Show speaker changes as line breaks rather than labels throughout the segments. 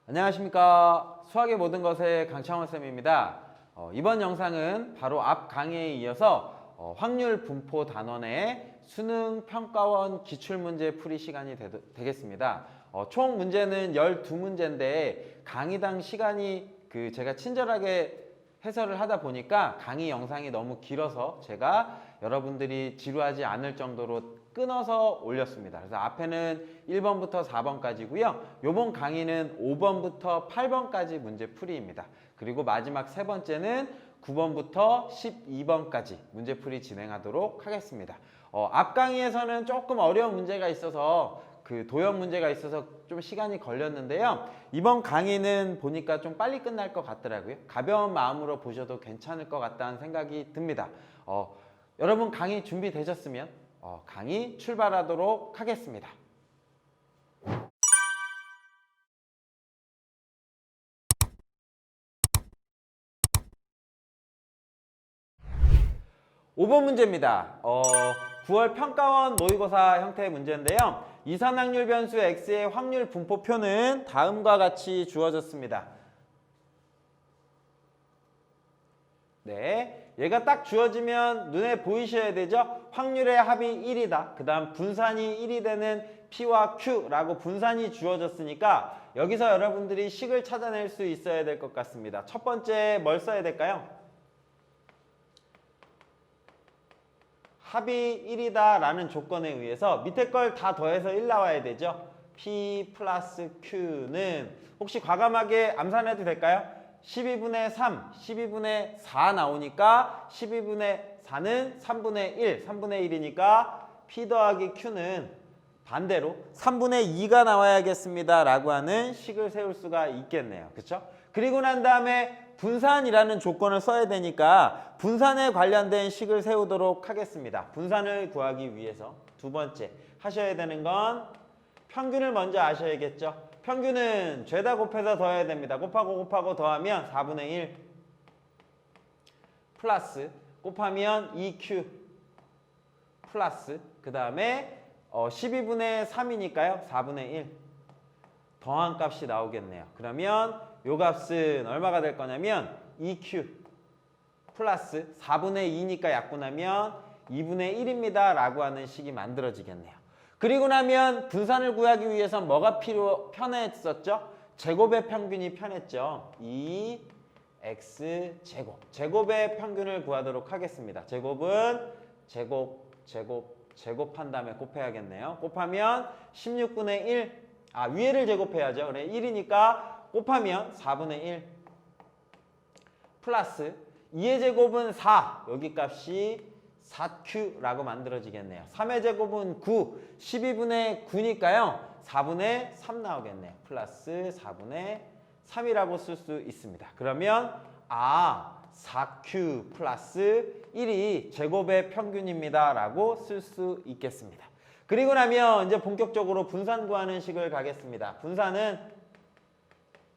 안녕하십니까. 수학의 모든 것의 강창원 쌤입니다. 이번 영상은 바로 앞 강의에 이어서 확률 분포 단원의 수능 평가원 기출문제 풀이 시간이 되겠습니다. 총 문제는 12문제인데 강의당 시간이 제가 친절하게 해설을 하다 보니까 강의 영상이 너무 길어서 제가 여러분들이 지루하지 않을 정도로 끊어서 올렸습니다. 그래서 앞에는 1번부터 4번까지고요. 이번 강의는 5번부터 8번까지 문제 풀이입니다. 그리고 마지막 세 번째는 9번부터 12번까지 문제 풀이 진행하도록 하겠습니다. 앞 강의에서는 조금 어려운 문제가 있어서 도형 문제가 있어서 좀 시간이 걸렸는데요. 이번 강의는 보니까 좀 빨리 끝날 것 같더라고요. 가벼운 마음으로 보셔도 괜찮을 것 같다는 생각이 듭니다. 여러분 강의 준비되셨으면 강의 출발하도록 하겠습니다. (5번) 문제입니다. 9월 평가원 모의고사 형태의 문제인데요. 이산확률 변수 x의 확률 분포표는 다음과 같이 주어졌습니다. 네, 얘가 딱 주어지면 눈에 보이셔야 되죠? 확률의 합이 1이다. 그 다음 분산이 1이 되는 P와 Q라고 분산이 주어졌으니까 여기서 여러분들이 식을 찾아낼 수 있어야 될 것 같습니다. 첫 번째 뭘 써야 될까요? 합이 1이다 라는 조건에 의해서 밑에 걸 다 더해서 1 나와야 되죠. P 플러스 Q는 혹시 과감하게 암산해도 될까요? 12분의 3, 12분의 4 나오니까 12분의 4는 3분의 1, 3분의 1이니까 P 더하기 Q는 반대로 3분의 2가 나와야겠습니다 라고 하는 식을 세울 수가 있겠네요. 그렇죠? 그리고 난 다음에 분산이라는 조건을 써야 되니까 분산에 관련된 식을 세우도록 하겠습니다. 분산을 구하기 위해서 두 번째 하셔야 되는 건 평균을 먼저 아셔야겠죠. 평균은 죄다 곱해서 더해야 됩니다. 곱하고 더하면 4분의 1 플러스 곱하면 2Q 플러스 그 다음에 12분의 3이니까요. 4분의 1 더한 값이 나오겠네요. 그러면 요 값은 얼마가 될 거냐면 2Q 플러스 4분의 2니까 약분하면 2분의 1입니다 라고 하는 식이 만들어지겠네요. 그리고 나면 분산을 구하기 위해서 뭐가 편했었죠? 제곱의 평균이 편했죠. 2x 제곱의 평균을 구하도록 하겠습니다. 제곱은 제곱한 다음에 곱해야겠네요. 곱하면 16분의 1 위에를 제곱해야죠. 그래 1이니까 곱하면 4분의 1 플러스 2의 제곱은 4 여기 값이 4Q라고 만들어지겠네요. 3의 제곱은 9 12분의 9니까요 4분의 3 나오겠네요. 플러스 4분의 3이라고 쓸 수 있습니다. 그러면 4Q 플러스 1이 제곱의 평균입니다 라고 쓸 수 있겠습니다. 그리고 나면 이제 본격적으로 분산 구하는 식을 가겠습니다. 분산은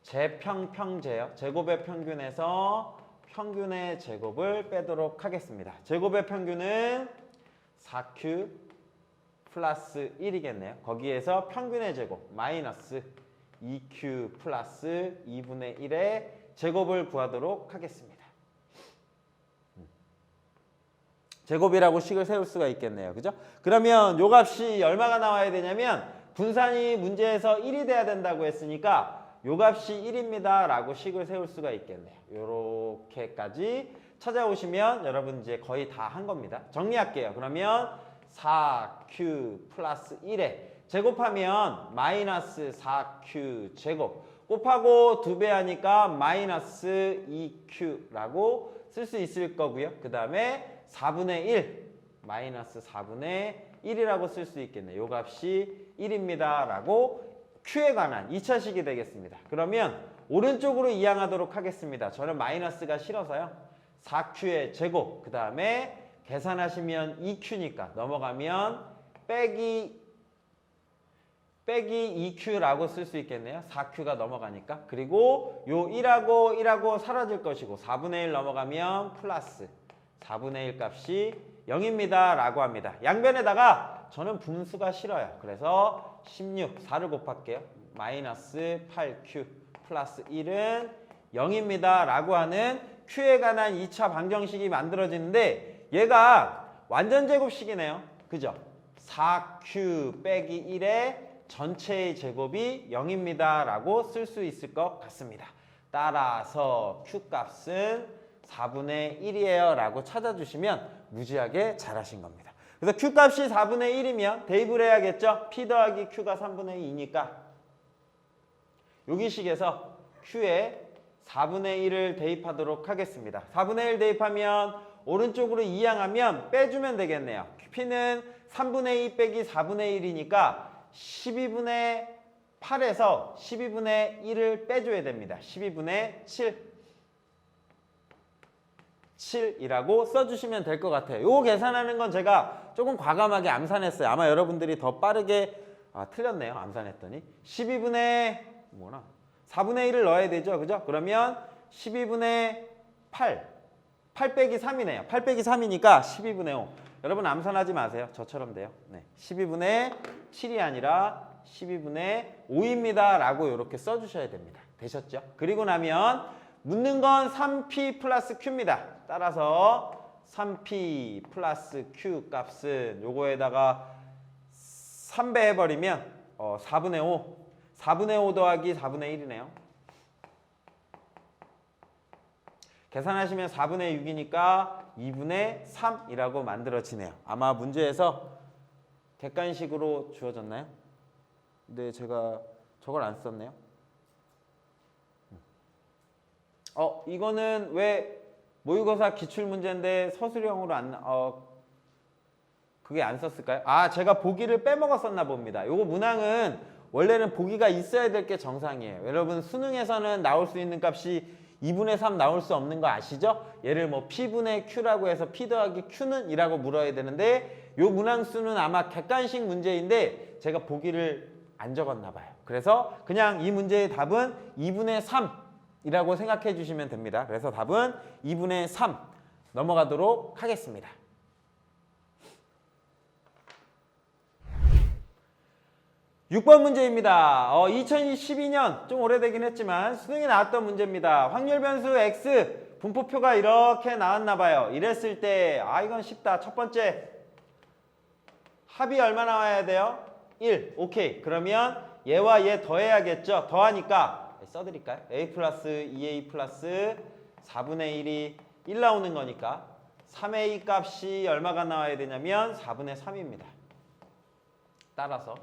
제평평제요. 제곱의 평균에서 평균의 제곱을 빼도록 하겠습니다. 제곱의 평균은 4Q 플러스 1이겠네요. 거기에서 평균의 제곱 마이너스 2Q 플러스 2분의 1의 제곱을 구하도록 하겠습니다. 제곱이라고 식을 세울 수가 있겠네요. 그죠? 그러면 요 값이 얼마가 나와야 되냐면 분산이 문제에서 1이 돼야 된다고 했으니까 요 값이 1입니다 라고 식을 세울 수가 있겠네요. 요렇게까지 찾아오시면 여러분 이제 거의 다 한 겁니다. 정리할게요. 그러면 4Q 플러스 1에 제곱하면 마이너스 4Q 제곱 곱하고 2배 하니까 마이너스 2Q라고 쓸 수 있을 거고요. 그 다음에 4분의 1 마이너스 4분의 1이라고 쓸 수 있겠네요. 요 값이 1입니다 라고 Q에 관한 2차식이 되겠습니다. 그러면 오른쪽으로 이항하도록 하겠습니다. 저는 마이너스가 싫어서요. 4Q의 제곱 그 다음에 계산하시면 2Q니까 넘어가면 빼기 2Q라고 쓸 수 있겠네요. 4Q가 넘어가니까. 그리고 요 1하고 사라질 것이고 4분의 1 넘어가면 플러스 4분의 1 값이 0입니다 라고 합니다. 양변에다가 저는 분수가 싫어요. 그래서 16, 4를 곱할게요. 마이너스 8Q 플러스 1은 0입니다 라고 하는 Q에 관한 2차 방정식이 만들어지는데 얘가 완전제곱식이네요. 그죠? 4Q 빼기 1의 전체의 제곱이 0입니다 라고 쓸 수 있을 것 같습니다. 따라서 Q 값은 4분의 1이에요 라고 찾아주시면 무지하게 잘하신 겁니다. 그래서 Q 값이 4분의 1이면 대입을 해야겠죠? P 더하기 Q가 3분의 2니까 여기 식에서 Q에 4분의 1을 대입하도록 하겠습니다. 4분의 1 대입하면 오른쪽으로 이항하면 빼주면 되겠네요. P는 3분의 2 빼기 4분의 1이니까 12분의 8에서 12분의 1을 빼줘야 됩니다. 12분의 7이라고 써주시면 될 것 같아요. 요거 계산하는 건 제가 조금 과감하게 암산했어요. 아마 여러분들이 더 빠르게 틀렸네요. 암산했더니 12분의 4분의 1을 넣어야 되죠. 그죠? 그러면 12분의 8 빼기 3이네요. 8 빼기 3이니까 12분의 5. 여러분 암산하지 마세요. 저처럼 돼요. 네, 12분의 7이 아니라 12분의 5입니다 라고 이렇게 써주셔야 됩니다. 되셨죠? 그리고 나면 묻는 건 3P 플러스 Q입니다. 따라서 3P 플러스 Q 값은 요거에다가 3배 해버리면 4분의 5. 4분의 5 더하기 4분의 1이네요. 계산하시면 4분의 6이니까 2분의 3이라고 만들어지네요. 아마 문제에서 객관식으로 주어졌나요? 근데 제가 저걸 안 썼네요. 이거는 왜 모의고사 기출문제인데 서술형으로 그게 안 썼을까요? 제가 보기를 빼먹었었나 봅니다. 요거 문항은 원래는 보기가 있어야 될 게 정상이에요. 여러분 수능에서는 나올 수 있는 값이 2분의 3 나올 수 없는 거 아시죠? 얘를 뭐 P분의 Q라고 해서 P 더하기 Q는 이라고 물어야 되는데 요 문항수는 아마 객관식 문제인데 제가 보기를 안 적었나 봐요. 그래서 그냥 이 문제의 답은 2분의 3이라고 생각해 주시면 됩니다. 그래서 답은 2분의 3 넘어가도록 하겠습니다. 6번 문제입니다. 2012년 좀 오래되긴 했지만 수능에 나왔던 문제입니다. 확률 변수 X 분포표가 이렇게 나왔나 봐요. 이랬을 때 이건 쉽다. 첫 번째 합이 얼마 나와야 돼요? 1. 오케이. 그러면 얘와 얘 더해야겠죠. 더하니까 써드릴까요? A 플러스 2A 플러스 4분의 1이 1 나오는 거니까 3A 값이 얼마가 나와야 되냐면 4분의 3입니다. 따라서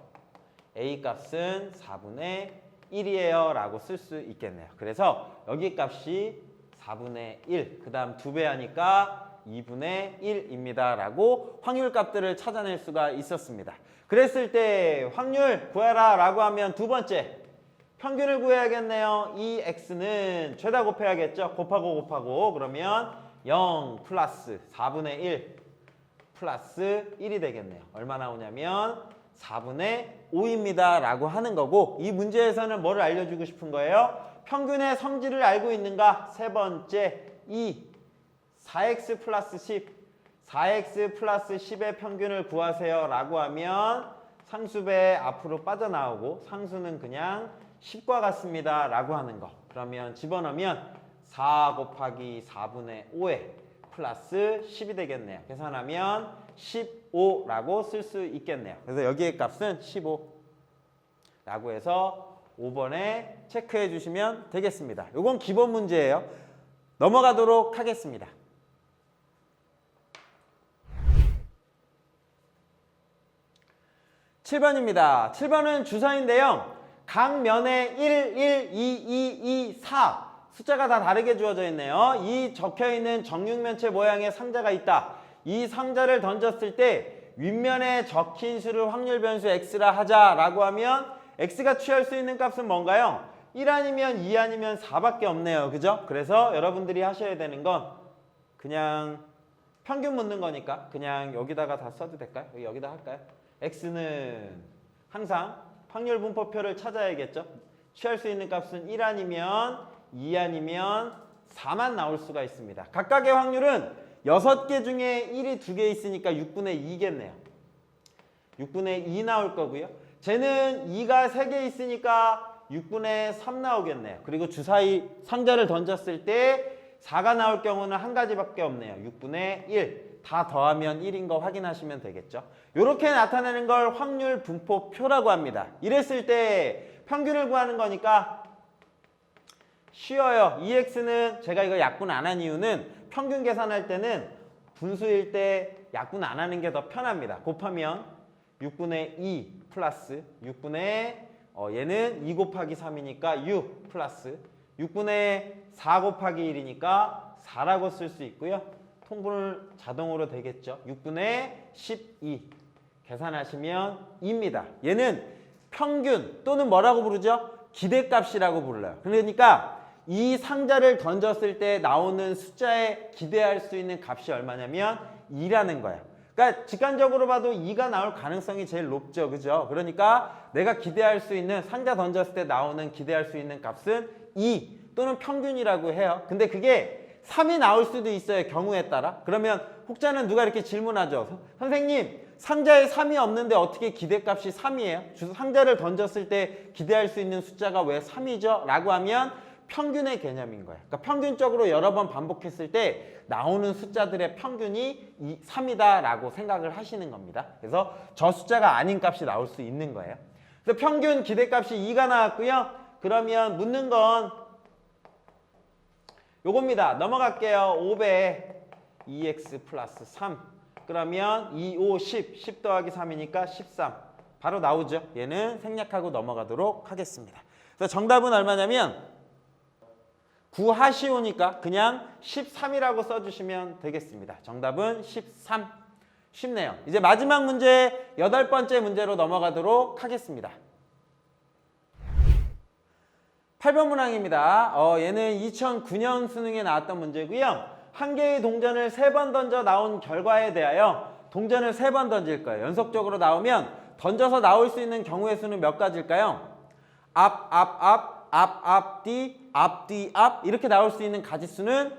A 값은 4분의 1이에요 라고 쓸 수 있겠네요. 그래서 여기 값이 4분의 1, 그 다음 2배 하니까 2분의 1입니다 라고 확률 값들을 찾아낼 수가 있었습니다. 그랬을 때 확률 구해라 라고 하면 두 번째 평균을 구해야겠네요. 이 x는 최다 곱해야겠죠. 곱하고 그러면 0 플러스 4분의 1 플러스 1이 되겠네요. 얼마 나오냐면 4분의 5입니다 라고 하는 거고, 이 문제에서는 뭐를 알려주고 싶은 거예요? 평균의 성질을 알고 있는가? 세 번째 4x 플러스 10 4x 플러스 10의 평균을 구하세요 라고 하면 상수배 앞으로 빠져나오고 상수는 그냥 10과 같습니다 라고 하는 거. 그러면 집어넣으면 4 곱하기 4분의 5에 플러스 10이 되겠네요. 계산하면 15라고 쓸 수 있겠네요. 그래서 여기의 값은 15라고 해서 5번에 체크해 주시면 되겠습니다. 이건 기본 문제예요. 넘어가도록 하겠습니다. 7번입니다. 7번은 주사인데요. 각 면에 1, 1, 2, 2, 2, 4 숫자가 다 다르게 주어져 있네요. 이 적혀있는 정육면체 모양의 상자가 있다. 이 상자를 던졌을 때 윗면에 적힌 수를 확률 변수 x라 하자라고 하면 x가 취할 수 있는 값은 뭔가요? 1 아니면 2 아니면 4밖에 없네요. 그죠? 그래서 여러분들이 하셔야 되는 건 그냥 평균 묻는 거니까 그냥 여기다가 다 써도 될까요? 여기다 할까요? x는 항상 확률 분포표를 찾아야겠죠? 취할 수 있는 값은 1 아니면 2 아니면 4만 나올 수가 있습니다. 각각의 확률은 6개 중에 1이 2개 있으니까 6분의 2겠네요. 6분의 2 나올 거고요. 쟤는 2가 3개 있으니까 6분의 3 나오겠네요. 그리고 주사위 상자를 던졌을 때 4가 나올 경우는 한 가지밖에 없네요. 6분의 1. 다 더하면 1인 거 확인하시면 되겠죠. 이렇게 나타내는 걸 확률 분포표라고 합니다. 이랬을 때 평균을 구하는 거니까 쉬워요. EX는 제가 이거 약분 안 한 이유는 평균 계산할 때는 분수일 때 약분 안 하는 게 더 편합니다. 곱하면 6분의 2 플러스 6분의 얘는 2 곱하기 3이니까 6 플러스 6분의 4 곱하기 1이니까 4라고 쓸 수 있고요. 통분을 자동으로 되겠죠. 6분의 12 계산하시면 2입니다. 얘는 평균 또는 뭐라고 부르죠? 기대값이라고 불러요. 그러니까 이 상자를 던졌을 때 나오는 숫자에 기대할 수 있는 값이 얼마냐면 2라는 거예요. 그러니까 직관적으로 봐도 2가 나올 가능성이 제일 높죠. 그죠? 그러니까 내가 기대할 수 있는 상자 던졌을 때 나오는 기대할 수 있는 값은 2 또는 평균이라고 해요. 근데 그게 3이 나올 수도 있어요. 경우에 따라. 그러면 혹자는 누가 이렇게 질문하죠. 선생님, 상자에 3이 없는데 어떻게 기대값이 3이에요? 상자를 던졌을 때 기대할 수 있는 숫자가 왜 3이죠? 라고 하면 평균의 개념인 거예요. 그러니까 평균적으로 여러 번 반복했을 때 나오는 숫자들의 평균이 3이다 라고 생각을 하시는 겁니다. 그래서 저 숫자가 아닌 값이 나올 수 있는 거예요. 그래서 평균 기대값이 2가 나왔고요. 그러면 묻는 건 요겁니다. 넘어갈게요. 5배 2x 플러스 3. 그러면 2, 5, 10. 10 더하기 3이니까 13. 바로 나오죠. 얘는 생략하고 넘어가도록 하겠습니다. 그래서 정답은 얼마냐면 구하시오니까 그냥 13이라고 써주시면 되겠습니다. 정답은 13. 쉽네요. 이제 마지막 문제 8번째 문제로 넘어가도록 하겠습니다. 8번 문항입니다. 얘는 2009년 수능에 나왔던 문제고요. 한 개의 동전을 3번 던져 나온 결과에 대하여 동전을 3번 던질 거예요. 연속적으로 나오면 던져서 나올 수 있는 경우의 수는 몇 가지일까요? 앞, 뒤, 앞 이렇게 나올 수 있는 가지수는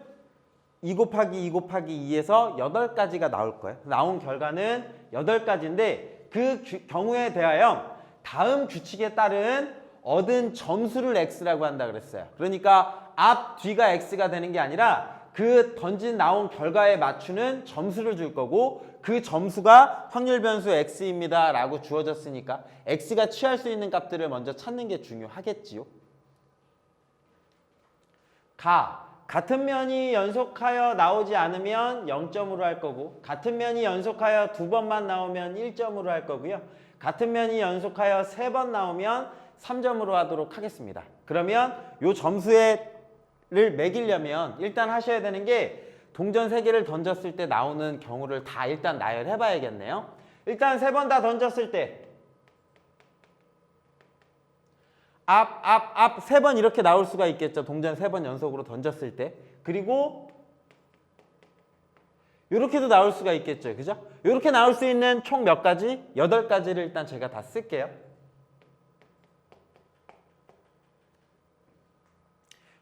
2 곱하기 2 곱하기 2에서 8가지가 나올 거예요. 나온 결과는 8가지인데 그 경우에 대하여 다음 규칙에 따른 얻은 점수를 x라고 한다 그랬어요. 그러니까 앞, 뒤가 x가 되는 게 아니라 그 던진 나온 결과에 맞추는 점수를 줄 거고 그 점수가 확률 변수 x입니다 라고 주어졌으니까 x가 취할 수 있는 값들을 먼저 찾는 게 중요하겠지요. 같은 면이 연속하여 나오지 않으면 0점으로 할 거고 같은 면이 연속하여 2번만 나오면 1점으로 할 거고요. 같은 면이 연속하여 3번 나오면 3점으로 하도록 하겠습니다. 그러면 이 점수를 매기려면 일단 하셔야 되는 게 동전 3개를 던졌을 때 나오는 경우를 다 일단 나열해 봐야겠네요. 일단 3번 다 던졌을 때 앞 3번 이렇게 나올 수가 있겠죠. 동전 3번 연속으로 던졌을 때. 그리고 이렇게도 나올 수가 있겠죠. 그죠? 이렇게 나올 수 있는 총 몇 가지? 8가지를 일단 제가 다 쓸게요.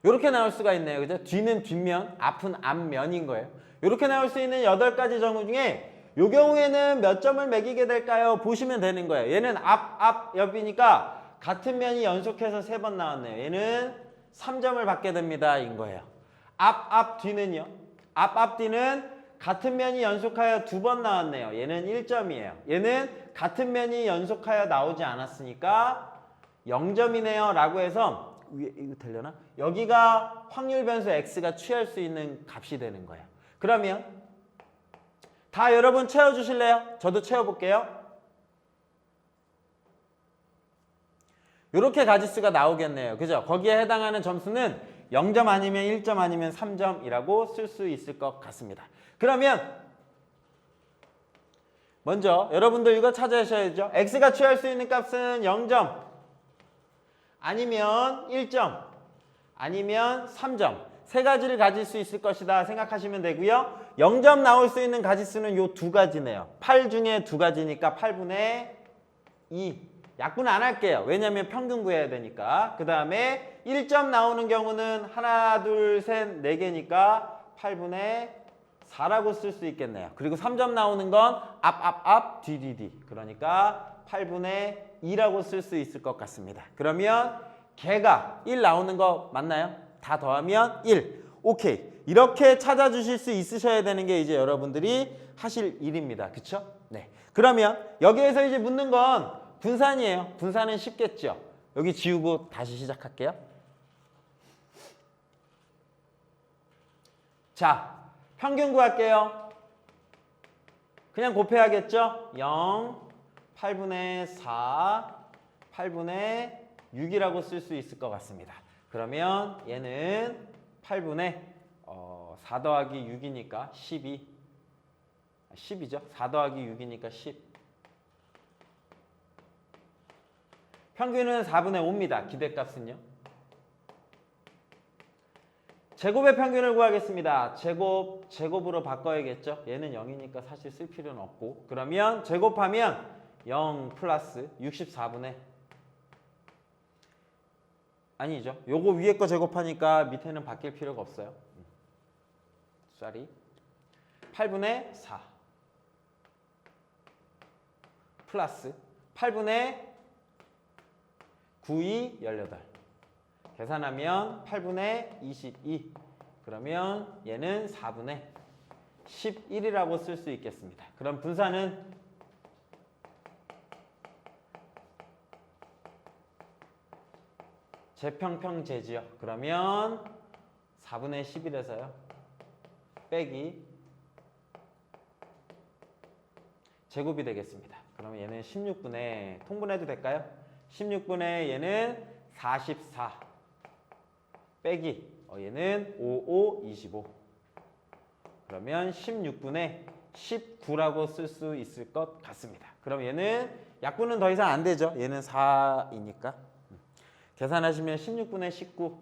이렇게 나올 수가 있네요. 그죠? 뒤는 뒷면, 앞은 앞면인 거예요. 이렇게 나올 수 있는 8가지 정우 중에 이 경우에는 몇 점을 매기게 될까요? 보시면 되는 거예요. 얘는 앞, 옆이니까 같은 면이 연속해서 3번 나왔네요. 얘는 3점을 받게 됩니다. 인 거예요. 앞, 뒤는요. 앞, 뒤는 같은 면이 연속하여 2번 나왔네요. 얘는 1점이에요. 얘는 같은 면이 연속하여 나오지 않았으니까 0점이네요. 라고 해서 위에 이거 되려나? 여기가 확률 변수 x가 취할 수 있는 값이 되는 거예요. 그러면 다 여러분 채워주실래요? 저도 채워볼게요. 이렇게 가지수가 나오겠네요. 그죠? 거기에 해당하는 점수는 0점 아니면 1점 아니면 3점이라고 쓸 수 있을 것 같습니다. 그러면 먼저 여러분들 이거 찾아셔야죠. x가 취할 수 있는 값은 0점 아니면 1점 아니면 3점 세 가지를 가질 수 있을 것이다 생각하시면 되고요. 0점 나올 수 있는 가지수는 요 2가지네요. 8 중에 2가지니까 8분의 2. 약분 안 할게요. 왜냐면 평균 구해야 되니까. 그 다음에 1점 나오는 경우는 하나, 둘, 셋, 4개니까 8분의 4라고 쓸 수 있겠네요. 그리고 3점 나오는 건 앞, 뒤. 그러니까 8분의 2라고 쓸 수 있을 것 같습니다. 그러면 개가 1 나오는 거 맞나요? 다 더하면 1. 오케이. 이렇게 찾아주실 수 있으셔야 되는 게 이제 여러분들이 하실 일입니다. 그쵸? 네. 그러면 여기에서 이제 묻는 건 분산이에요. 분산은 쉽겠죠? 여기 지우고 다시 시작할게요. 자, 평균 구할게요. 그냥 곱해야겠죠? 0, 8분의 4, 8분의 6이라고 쓸 수 있을 것 같습니다. 그러면 얘는 8분의 4 더하기 6이니까 12. 10이죠? 4 더하기 6이니까 10. 평균은 4분의 5입니다. 기대값은요. 제곱의 평균을 구하겠습니다. 제곱으로 바꿔야겠죠? 얘는 0이니까 사실 쓸 필요는 없고. 그러면 제곱하면 0 플러스 64분의 아니죠. 요거 위에 거 제곱하니까 밑에는 바뀔 필요가 없어요. 쏘리. 8분의 4 플러스 8분의 9이 18. 계산하면 8분의 22. 그러면 얘는 4분의 11이라고 쓸 수 있겠습니다. 그럼 분산은 제평평제지요. 그러면 4분의 11에서요. 빼기 제곱이 되겠습니다. 그러면 얘는 16분의 통분해도 될까요? 16분의 얘는 44 빼기 얘는 55, 25. 그러면 16분의 19라고 쓸 수 있을 것 같습니다. 그럼 얘는 약분은 더 이상 안 되죠. 얘는 4이니까. 계산하시면 16분의 19.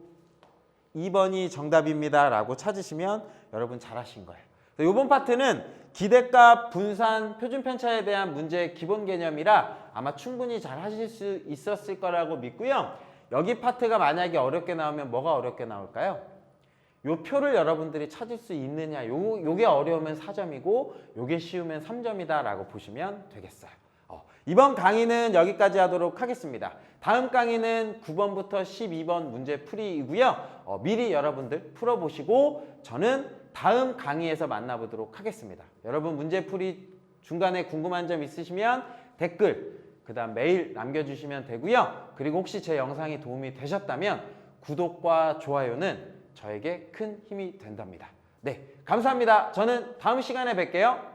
2번이 정답입니다. 라고 찾으시면 여러분 잘하신 거예요. 이번 파트는 기대값, 분산, 표준 편차에 대한 문제의 기본 개념이라 아마 충분히 잘 하실 수 있었을 거라고 믿고요. 여기 파트가 만약에 어렵게 나오면 뭐가 어렵게 나올까요? 요 표를 여러분들이 찾을 수 있느냐, 요게 어려우면 4점이고 요게 쉬우면 3점이다 라고 보시면 되겠어요. 이번 강의는 여기까지 하도록 하겠습니다. 다음 강의는 9번부터 12번 문제 풀이이고요. 미리 여러분들 풀어보시고 저는 다음 강의에서 만나보도록 하겠습니다. 여러분 문제 풀이 중간에 궁금한 점 있으시면 댓글, 그 다음 메일 남겨주시면 되고요. 그리고 혹시 제 영상이 도움이 되셨다면 구독과 좋아요는 저에게 큰 힘이 된답니다. 네, 감사합니다. 저는 다음 시간에 뵐게요.